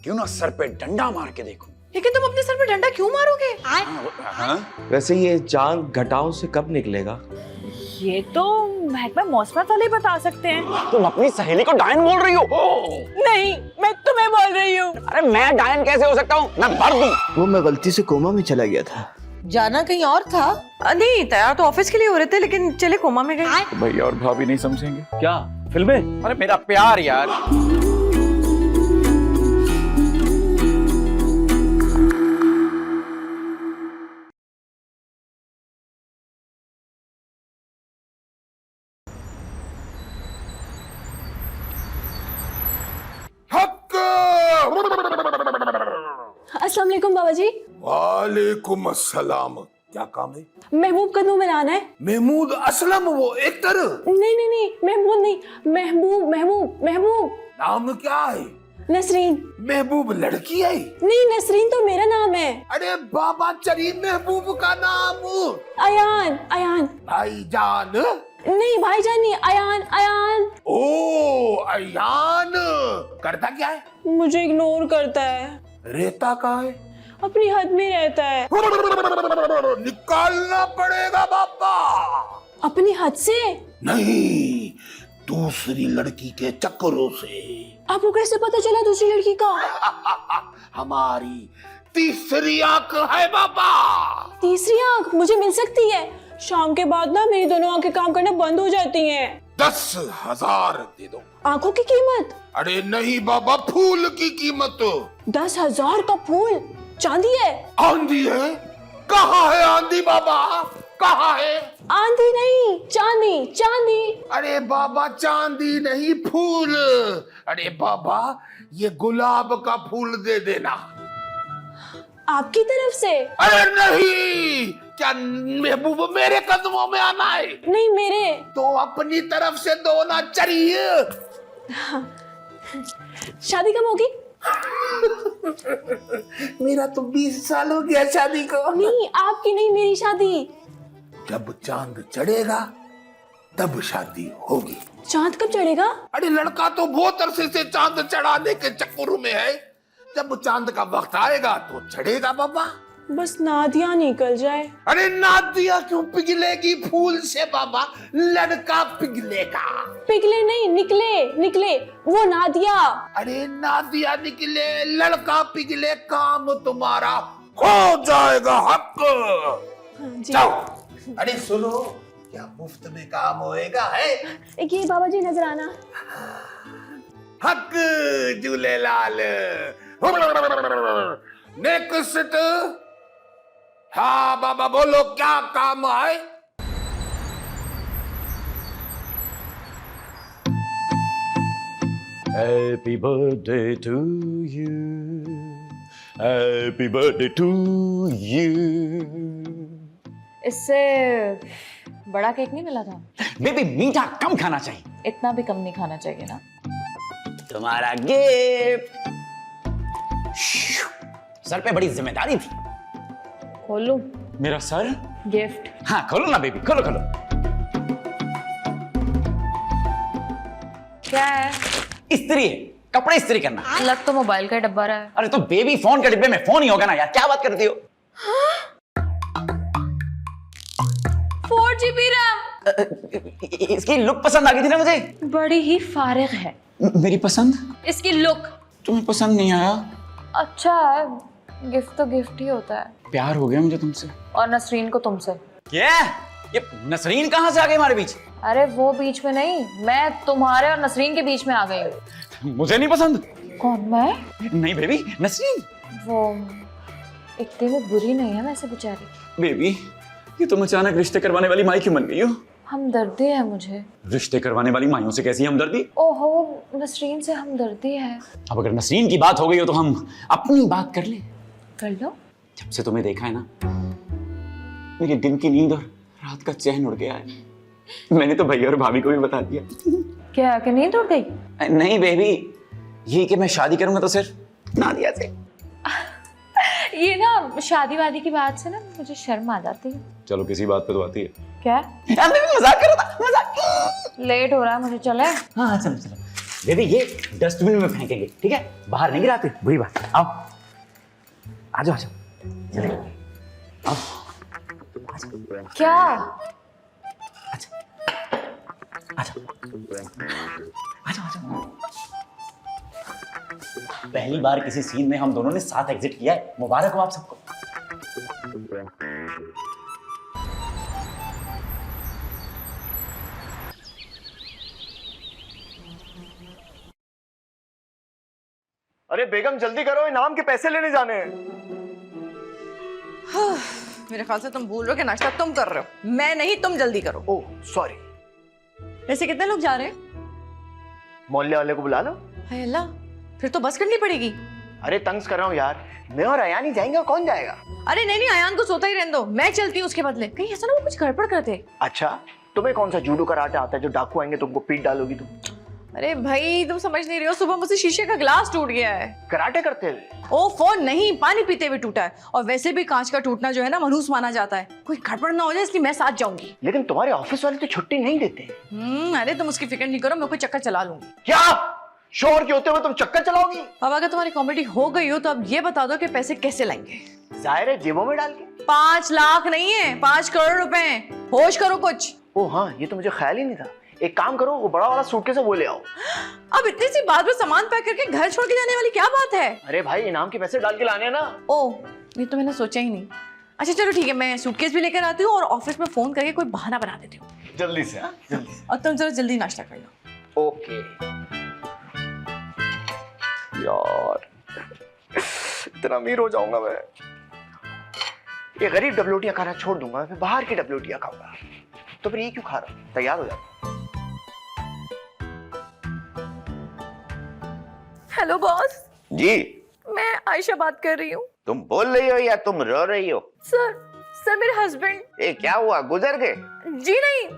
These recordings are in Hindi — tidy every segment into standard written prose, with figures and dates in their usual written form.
क्यों ना सर पे डंडा मार के देखूं। लेकिन तुम अपने सर पे डंडा क्यों मारोगे? वैसे ये चांद घटाओं से कब निकलेगा? ये तो महकमा मौसमत वाले बता सकते हैं। तुम अपनी सहेली को डायन बोल रही हो? नहीं, मैं तुम्हें बोल रही हूँ। अरे मैं डायन कैसे हो सकता हूँ? मैं मर दूं। वो मैं गलती से कोमा में चला गया था। जाना कहीं और था? नहीं, तैयार तो ऑफिस के लिए हो रहे थे, लेकिन चले कोमा में गए। भैया और भाभी नहीं समझेंगे क्या? फिल्में? अरे मेरा प्यार यार। अस्सलाम वालेकुम बाबा जी। वालेकुम अस्सलाम। क्या काम है? महबूब कदमों में लाना है। महमूद असलम वो एक्टर? नहीं नहीं नहीं, महमूद नहीं, महबूब महबूब महबूब। नाम क्या है? नसरीन। महबूब लड़की है? नहीं, नसरीन तो मेरा नाम है। अरे बाबा चली महबूब का नाम। अयान अयान। भाईजान? नहीं भाईजान नहीं, अयान अयान। ओ अयान। करता क्या है? मुझे इग्नोर करता है। रहता कहाँ है? अपनी हद में रहता है। निकालना पड़ेगा बाबा। अपनी हद से? नहीं, दूसरी लड़की के चक्करों से। आपको कैसे पता चला दूसरी लड़की का? हमारी तीसरी आंख है बाबा। तीसरी आंख मुझे मिल सकती है? शाम के बाद ना मेरी दोनों आंखें काम करना बंद हो जाती हैं। 10,000 दे दो। आंखों की कीमत? अरे नहीं बाबा, फूल की कीमत। 10,000 का फूल? चांदी है? आंधी है? कहाँ है आंधी बाबा? कहाँ है? आंधी नहीं, चांदी चांदी। अरे बाबा चांदी नहीं, फूल। अरे बाबा ये गुलाब का फूल दे देना। आपकी तरफ से? अरे नहीं, क्या महबूब मेरे कदमों में आना है? नहीं मेरे। तो अपनी तरफ से दो ना, चाहिए। शादी कब होगी? मेरा तो 20 साल हो गया शादी को। नहीं आपकी नहीं, मेरी शादी। जब चांद चढ़ेगा तब शादी होगी। चांद कब चढ़ेगा? अरे लड़का तो बहुत अरसे से चांद चढ़ाने के चक्कर में है। जब चांद का वक्त आएगा तो चढ़ेगा बाबा। बस नादिया निकल जाए। अरे नादिया क्यों पिघलेगी फूल से बाबा? लड़का पिघलेगा। पिघले नहीं, निकले निकले, वो नादिया। अरे नादिया निकले, लड़का पिघले, काम तुम्हारा हो जाएगा। हक। जी। जाओ। अरे सुनो, क्या मुफ्त में काम होएगा है? ये बाबा जी नजर आना। हक झूलेलाल। नेक्स्ट। हाँ बाबा बोलो, क्या काम है? Happy birthday to you. Happy birthday to you. इससे बड़ा केक नहीं मिला था? बेबी मीठा कम खाना चाहिए। इतना भी कम नहीं खाना चाहिए ना। तुम्हारा गिफ्ट। सर पे बड़ी जिम्मेदारी थी। खोलूं? मेरा सर? गिफ्ट। हाँ खोलो ना बेबी, खोलो खोलो। क्या है? इस्त्री है, कपड़े इस्त्री करना। लग तो मोबाइल का डब्बा रहा है। अरे तो बेबी फोन के डिब्बे में फोन ही होगा ना यार, क्या बात करती हो? 4 GB रैम। इसकी लुक पसंद आ गई थी ना मुझे। बड़ी ही फारिग है। मेरी पसंद? इसकी लुक तुम्हें पसंद नहीं आया? अच्छा है, गिफ्ट तो गिफ्ट ही होता है। प्यार हो गया मुझे तुमसे। और नसरीन को तुमसे। क्या? ये नसरीन कहाँ से आ गई हमारे बीच? अरे वो बीच में नहीं, मैं तुम्हारे और नसरीन के बीच में आ गई हूँ। मुझे नहीं पसंद। कौन? मैं? नहीं बेबी, नसरीन। वो इतनी भी बुरी नहीं है वैसे बेचारी। बेबी ये तुम अचानक रिश्ते करवाने वाली माई क्यों बन गई हो? हमदर्दी है मुझे। रिश्ते करवाने वाली माइयों से कैसी हमदर्दी? ओहो, नसरीन से हमदर्दी है। अब अगर नसरीन की बात हो गई हो तो हम अपनी बात कर ले। कर लो। जब से तुम्हें देखा है ना, मेरे दिन की नींद और रात का चैन उड़ गया है। मैंने तो भैया और भाभी को भी बता दिया। क्या कि नींद उड़ गई? नहीं बेबी, ये कि मैं शादी करूंगा तो सिर्फ नादिया से। ये ना शादी वादी की बात से ना मुझे शर्म आ जाती है। चलो किसी बात पे तो आती है। क्या? मैं मजाक कर रहा था, मजाक। लेट हो रहा है, मुझे चले। हाँ चलो चलो। दीदी ये डस्टबिन में फेंकेंगे, ठीक है? बाहर नहीं गिराते। बुरी बात। आओ, आ जाओ, आ जाओ, जल्दी आओ। क्या? अच्छा, आ जाओ, आ जाओ, आ जाओ। पहली बार किसी सीन में हम दोनों ने साथ एग्जिट किया है। मुबारक हो आप सबको। अरे बेगम जल्दी करो, इनाम के पैसे लेने जाने हैं। मेरे ख्याल से तुम भूल रहे हो कि नाश्ता तुम कर रहे हो, मैं नहीं। तुम जल्दी करो। Oh sorry. वैसे कितने लोग जा रहे हैं? मोहल्ले वाले को बुला लो। हाय अल्लाह, फिर तो बस करनी पड़ेगी। अरे तंग कर रहा हूँ यार, मैं और अयान ही जाएंगे, कौन जाएगा? अरे नहीं नहीं, अयान को सोता ही रहने दो, मैं चलती हूँ उसके बदले। कहीं ऐसा ना वो कुछ गड़बड़ करते। अच्छा, तुम्हें कौन सा जूडो कराटे आता है जो डाकू आएंगे तुमको पीट डालोगी तुम? अरे भाई तुम समझ नहीं रहे हो, सुबह मुझसे शीशे का ग्लास टूट गया है। कराटे करते हुए? ओ फोन नहीं, पानी पीते हुए टूटा है। और वैसे भी कांच का टूटना जो है ना मनहूस माना जाता है। कोई गड़बड़ ना हो जाए इसलिए मैं साथ जाऊंगी। लेकिन तुम्हारे ऑफिस वाले तो छुट्टी नहीं देते। अरे तुम उसकी फिक्र नहीं करो, मैं कोई चक्कर चला लूंगी। क्या शोर के होते हुए तुम चक्कर चलाओगी? अब अगर तुम्हारी कॉमेडी हो गई हो तो अब ये बता दो कि पैसे कैसे लाएंगे? जाहिर है जेबों में डाल के। 5 लाख नहीं है, 5 करोड़ रुपए। होश करो कुछ। ओ हाँ, ये तो मुझे ख्याल ही नहीं था। एक काम करो, वो बड़ा वाला सूटकेस है वो ले आओ। अब इतनी सी बात में सामान पैक करके घर छोड़ के जाने वाली क्या बात है? अरे भाई इनाम के पैसे डाल के लाने हैं ना। ओ, ये तो मैंने सोचा ही नहीं। अच्छा चलो ठीक है, मैं सूटकेस भी लेकर आती हूँ और ऑफिस में फोन करके कोई बहाना बना देती हूँ। जल्दी से। हाँ जल्दी से। और तुम जरा जल्दी नाश्ता कर लो। ओके यार, इतना अमीर हो जाऊंगा मैं। ये गरीब डबलोटियां खाना छोड़ दूंगा, फिर बाहर की डबलोटियां खाऊंगा। तो फिर ये क्यों खा रहा हूं? तैयार हो जाता। हेलो बॉस जी, मैं आयशा बात कर रही हूँ। तुम बोल रही हो या तुम रो रही हो? सर मेरे हस्बैंड। ये क्या हुआ, गुजर गए? जी नहीं,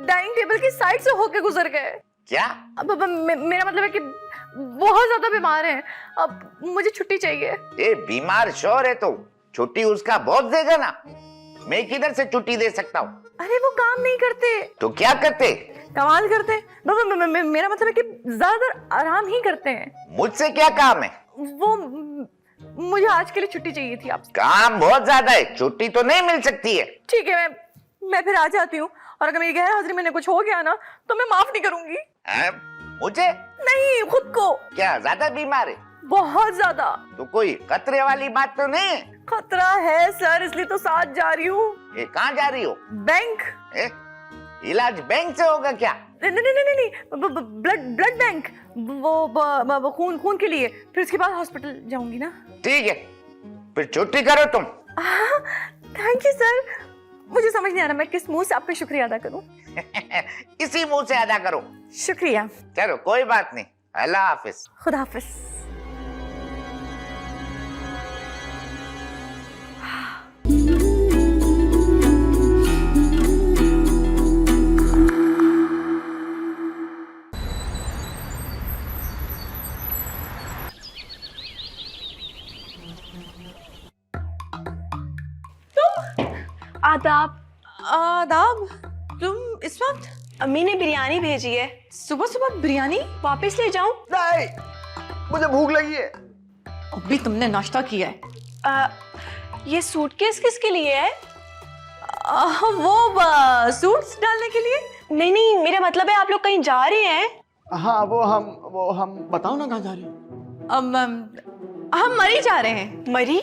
डाइनिंग टेबल की साइड से होके गुजर गए। क्या? अब मेरा मतलब है कि बहुत ज्यादा बीमार हैं। अब मुझे छुट्टी चाहिए। ये बीमार शोर है तो छुट्टी उसका बॉस देगा ना, मैं किधर से छुट्टी दे सकता हूँ? अरे वो काम नहीं करते। तो क्या करते? कमाल करते हैं। मेरा मतलब है कि ज्यादातर आराम ही करते हैं। मुझसे क्या काम है? वो मुझे आज के लिए छुट्टी चाहिए थी आपसे। काम बहुत ज्यादा है, छुट्टी तो नहीं मिल सकती है। ठीक है, मैं फिर आ जाती हूँ। और अगर मेरी गैर हाजिरी में कुछ हो गया ना तो मैं माफ नहीं करूंगी। मुझे? नहीं, खुद को। क्या ज्यादा बीमार है? बहुत ज्यादा। तो कोई खतरे वाली बात तो नहीं है? खतरा है सर, इसलिए तो साथ जा रही हूँ। ये कहाँ जा रही हो? बैंक। इलाज बैंक से होगा क्या? नहीं, ब्लड बैंक। वो खून के लिए। फिर उसके बाद हॉस्पिटल जाऊंगी ना। ठीक है, फिर छुट्टी करो तुम। Thank you sir. मुझे समझ नहीं आ रहा मैं किस मुंह से आपका शुक्रिया अदा करूं। इसी मुंह से अदा करो। शुक्रिया। चलो कोई बात नहीं, अल्लाह हाफिज। खुदा हाफिज। आदाब। आदाब। तुम इस वक्त? अम्मी ने बिरयानी भेजी है। सुबह सुबह बिरयानी? वापस ले जाऊं? नहीं, मुझे भूख लगी है। अभी तुमने नाश्ता किया है। ये सूटकेस किसके लिए है? वो सूट्स डालने के लिए। नहीं नहीं, मेरा मतलब है आप लोग कहीं जा रहे हैं? हाँ वो हम बताओ ना कहाँ जा रहे हो? हम मरी जा रहे हैं। मरी?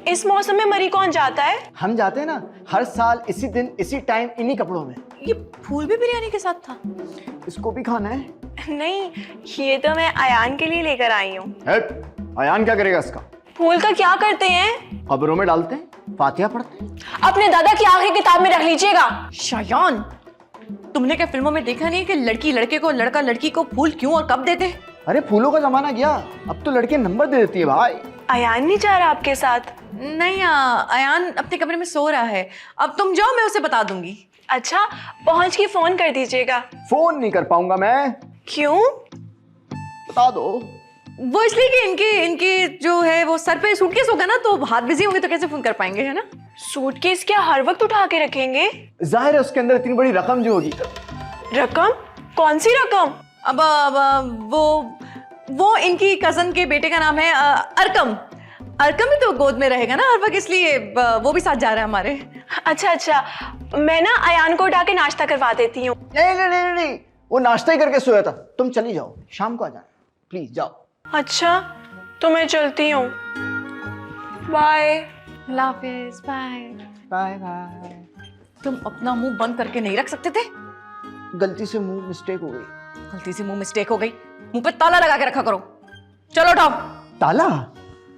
इस मौसम में मरी कौन जाता है? हम जाते हैं ना हर साल इसी दिन इसी टाइम इन्हीं कपड़ों में। ये फूल भी बिरयानी के साथ था? इसको भी खाना है? नहीं, ये तो मैं अयान के लिए लेकर आई हूँ। अयान क्या करेगा इसका? फूल का क्या करते हैं? कब्रों में डालते हैं, फातिहा पढ़ते हैं। अपने दादा की आखिरी किताब में रख लीजिएगा। शायान, तुमने क्या फिल्मों में देखा नहीं कि लड़की लड़के को, लड़का लड़की को फूल क्यों और कब देते? अरे फूलों का जमाना गया, अब तो लड़के नंबर दे देती है भाई। अयान नहीं जा रहा आपके साथ? नहीं, अयान अपने कमरे में सो रहा है। अब तुम जाओ, मैं उसे बता दूंगी। अच्छा, पहुंच के फोन कर दीजिएगा। फोन नहीं कर पाऊंगा मैं। क्यों? बता दो। वो इसलिए कि इनके जो है वो सर पे सूटकेस होगा ना, तो हाथ बिजी होंगे तो कैसे फोन कर पाएंगे, है ना? सूटकेस क्या हर वक्त उठा के रखेंगे? जाहिर है उसके अंदर इतनी बड़ी रकम जो होगी। रकम? कौन सी रकम? अब वो इनकी कजन के बेटे का नाम है अरकम। अरकम ही तो गोद में रहेगा ना हर वक्त, इसलिए वो भी साथ जा रहा है हमारे। अच्छा अच्छा, मैं ना अयान को उठा के नाश्ता करवा देती हूँ। नहीं, वो नाश्ता ही करके सोया था। तुम चली जाओ, शाम को आ जाना, प्लीज जाओ। अच्छा तो मैं चलती हूँ, बाय। अल्लाह हाफिज, बाय। Bye bye. तुम अपना मुंह बंद करके नहीं रख सकते थे? गलती से मुंह मिस्टेक हो गई। गलती से मुंह मिस्टेक हो गई, मुंह पे ताला लगा के रखा करो। चलो उठाओ। ताला?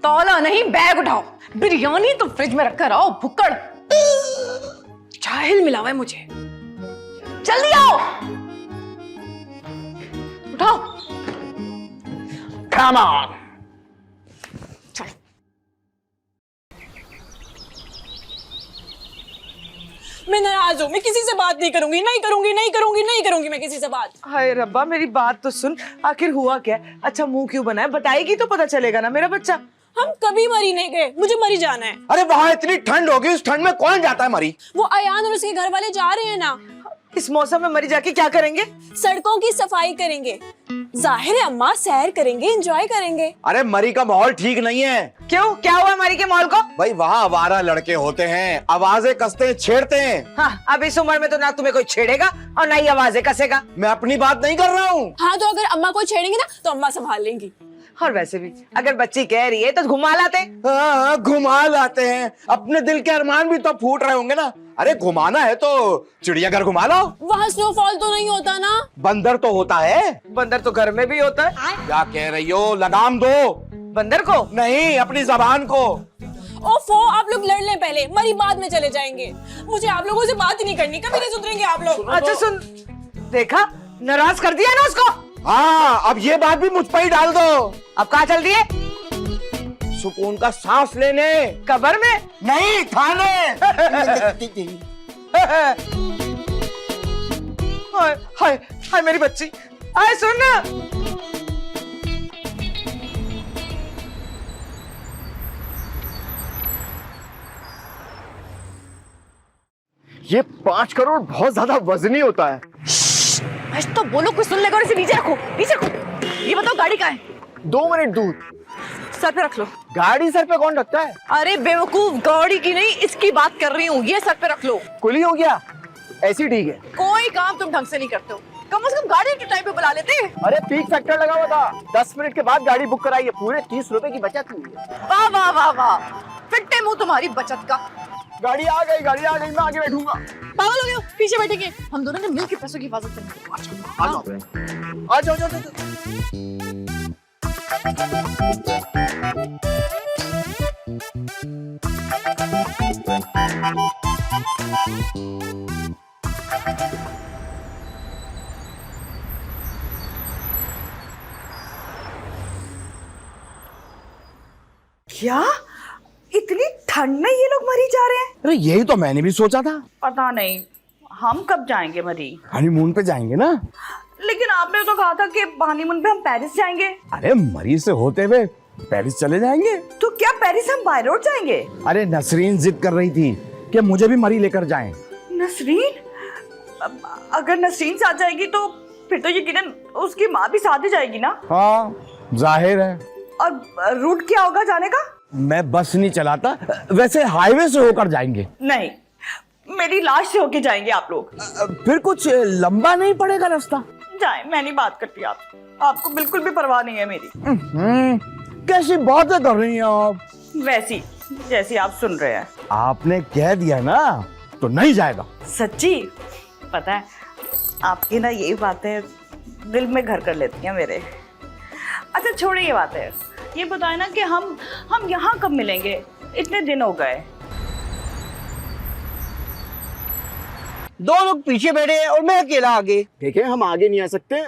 ताला नहीं, बैग उठाओ। बिरयानी तो फ्रिज में रखकर आओ, भुक्कड़। जाहिल मिला हुआ है मुझे। जल्दी आओ, उठाओ। Come on. मैं नाराज हूँ, मैं किसी से बात नहीं करूंगी, नहीं करूंगी मैं किसी से बात। हाय रब्बा, मेरी बात तो सुन, आखिर हुआ क्या? अच्छा मुंह क्यों बनाया? बताएगी तो पता चलेगा ना मेरा बच्चा। हम कभी मरी नहीं गए, मुझे मरी जाना है। अरे वहाँ इतनी ठंड होगी, उस ठंड में कौन जाता है मरी? वो अयान और उसके घर वाले जा रहे हैं ना। इस मौसम में मरी जाके क्या करेंगे? सड़कों की सफाई करेंगे, जाहिर है अम्मा, सैर करेंगे, एंजॉय करेंगे। अरे मरी का माहौल ठीक नहीं है। क्यों, क्या हुआ मरी के माहौल को? भाई वहाँ आवारा लड़के होते हैं, आवाजें कसते हैं, छेड़ते हैं। हाँ, अब इस उम्र में तो ना तुम्हें कोई छेड़ेगा और ना ही आवाजें कसेगा। मैं अपनी बात नहीं कर रहा हूँ। हाँ तो अगर अम्मा को छेड़ेंगे ना तो अम्मा संभाल लेंगी। और वैसे भी अगर बच्ची कह रही है तो घुमा लाते। हाँ, घुमा लाते हैं। अपने दिल के अरमान भी तो फूट रहे होंगे ना। अरे घुमाना है तो चिड़ियाघर घुमा लो। वहाँ स्नोफॉल तो नहीं होता ना। बंदर तो होता है। बंदर तो घर में भी होता है। क्या कह रही हो? लगाम दो। बंदर को नहीं, अपनी जबान को। ओफो, आप लोग लड़ लें पहले, मरी बाद में चले जाएंगे। मुझे आप लोगों से बात ही नहीं करनी, कभी नहीं सुधरेंगे आप लोग। अच्छा सुन, देखा, नाराज कर दिया ना उसको। हाँ, अब ये बात भी मुझ पर ही डाल दो। अब कहाँ चल दिए? सुकून का सांस लेने। कब्र में नहीं, थाने। हाय हाय हाय मेरी बच्ची, आए सुन ना। ये 5 करोड़ बहुत ज्यादा वजनी होता है। बस तो बोलो, कुछ सुन लेगा और इसे नीचे रखो, नीचे रखो। ये बताओ गाड़ी कहाँ है? 2 मिनट दूर। सर पे रख लो। गाड़ी सर पे कौन रखता है? अरे बेवकूफ, गाड़ी की नहीं, इसकी बात कर रही हूँ। ये सर पे रख लो। कुली हो गया, ऐसी ठीक है। कोई काम तुम ढंग से नहीं करते हो, कम से कम गाड़ी के टाइम पे बुला लेते। अरे पीक फैक्टर लगा हुआ था, 10 मिनट के बाद गाड़ी बुक कराई है, पूरे 30 रुपए की बचत हुई है। वाह वाह वाह वाह, फिट्टे मुंह तुम्हारी बचत का। गाड़ी आ गई, मैं आगे बैठूंगा। पागल हो गए हो? पीछे बैठेंगे, हम दोनों ने मिलकर पैसों की हिफाजत करेंगे। आ जाओ। क्या इतनी ठंड में ये लोग मरी जा रहे हैं? अरे यही तो मैंने भी सोचा था। पता नहीं हम कब जाएंगे मरी। हनीमून पे जाएंगे ना। लेकिन आपने तो कहा था कि हनीमून पे हम पेरिस जाएंगे। अरे मरी से होते हुए पेरिस चले जाएंगे। तो क्या पेरिस हम बाय रोड जाएंगे? अरे नसरीन जिद कर रही थी कि मुझे भी मरी लेकर जाएं। नसरीन? अगर नसरीन साथ जाएगी तो फिर तो यकीनन उसकी माँ भी साथ ही जाएगी ना। हाँ, जाहिर है। और रूट क्या होगा जाने का? मैं बस नहीं चलाता, वैसे हाईवे से होकर जाएंगे। नहीं, मेरी लाश से होके जाएंगे आप लोग। फिर कुछ लंबा नहीं पड़ेगा रास्ता। जाए, मैं नहीं बात करती आपको बिल्कुल भी परवाह नहीं है मेरी। कैसी बातें कर रही हैं आप? वैसी जैसी आप सुन रहे हैं। आपने कह दिया ना तो नहीं जाएगा। सच्ची? पता है आपकी ना यही बातें दिल में घर कर लेती हैं मेरे। अच्छा छोड़िए ये बातें, ये बताए ना कि हम यहाँ कब मिलेंगे? इतने दिन हो गए। 2 लोग पीछे बैठे हैं और मैं अकेला आगे। देखे, हम आगे नहीं आ सकते।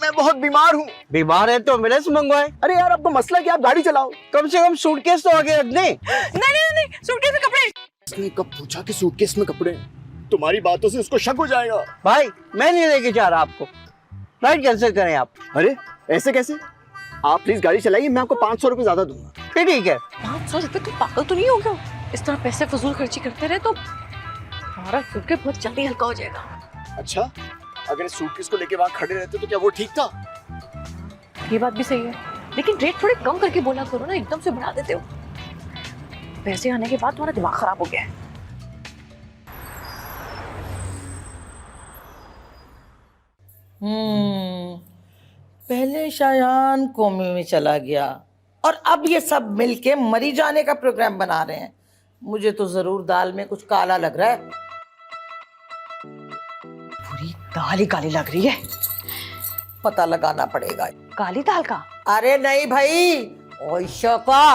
मैं बहुत बीमार हूँ। बीमार है तो एम्बुलेंस मंगवाए। अरे यार, आपको मसला क्या? आप गाड़ी चलाओ, कम से कम सूटकेस तो आगे रख दें। नहीं, सूटकेस में कपड़े। उसने कब पूछा कि सूटकेस में कपड़े? तुम्हारी बातों से उसको शक हो जाएगा। भाई मैं नहीं लेके जा रहा आपको, राइड कैंसिल करें आप। अरे ऐसे कैसे? आप प्लीज गाड़ी चलाइए, मैं आपको 500 रुपए ज्यादा दूंगा। फिर ठीक है। 500 रुपए? तुम पागल तो नहीं हो गया? इस तरह पैसे फजूल खर्ची करते रहे तो हमारा सूटकेस बहुत जल्दी हल्का हो जाएगा। अच्छा, अगर इस सूटकेस को लेके वहां खड़े रहते तो क्या वो ठीक था? ये बात भी सही है, लेकिन रेट थोड़े कम करके बोला करो ना, एकदम से बढ़ा देते हो। पैसे आने के बाद तुम्हारा दिमाग खराब हो गया है। पहले शायान कोमे में चला गया और अब ये सब मिलके मरी जाने का प्रोग्राम बना रहे हैं। मुझे तो जरूर दाल में कुछ काला लग रहा है। पूरी दाल ही काली लग रही है। पता लगाना पड़ेगा। काली दाल का? अरे नहीं भाई, ओइशो का।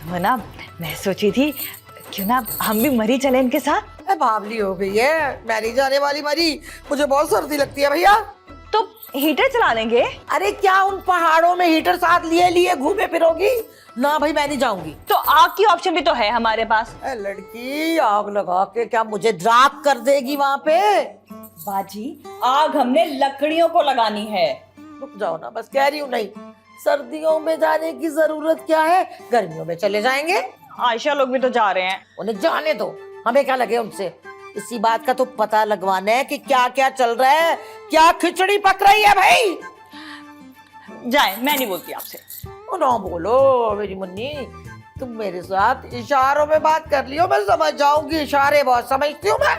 वो ना, मैं सोची थी क्यों ना हम भी मरी चले इनके साथ। बावली हो गई है, मैरी जाने वाली मरी। मुझे बहुत सर्दी लगती है भैया। तो हीटर चला लेंगे। अरे क्या उन पहाड़ों में हीटर साथ लिए लिए घूमे फिरोगी? ना भाई, मैं नहीं जाऊंगी। तो आग की ऑप्शन भी तो है हमारे पास। लड़की, आग लगा के क्या मुझे ड्राप कर देगी वहां पे? बाजी, आग हमने लकड़ियों को लगानी है। रुक जाओ ना, बस कह रही हूँ। नहीं, सर्दियों में जाने की जरूरत क्या है, गर्मियों में चले जाएंगे। आयशा लोग भी तो जा रहे हैं। उन्हें जाने दो, हमें क्या लगे उनसे। इसी बात का तो पता लगवाना है कि क्या क्या चल रहा है, क्या खिचड़ी पक रही है भाई। जाए, मैं नहीं बोलती आपसे। ना बोलो मेरी मुन्नी, तुम मेरे साथ इशारों में बात कर लियो, मैं समझ जाऊंगी। इशारे बहुत समझती हूँ मैं।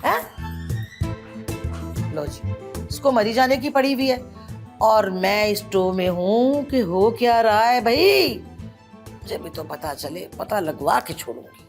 हैं? लो जी, इसको मरी जाने की पड़ी हुई है और मैं इस टो में हूँ कि हो क्या रहा है भाई। मुझे भी तो पता चले, पता लगवा के छोड़ूंगी।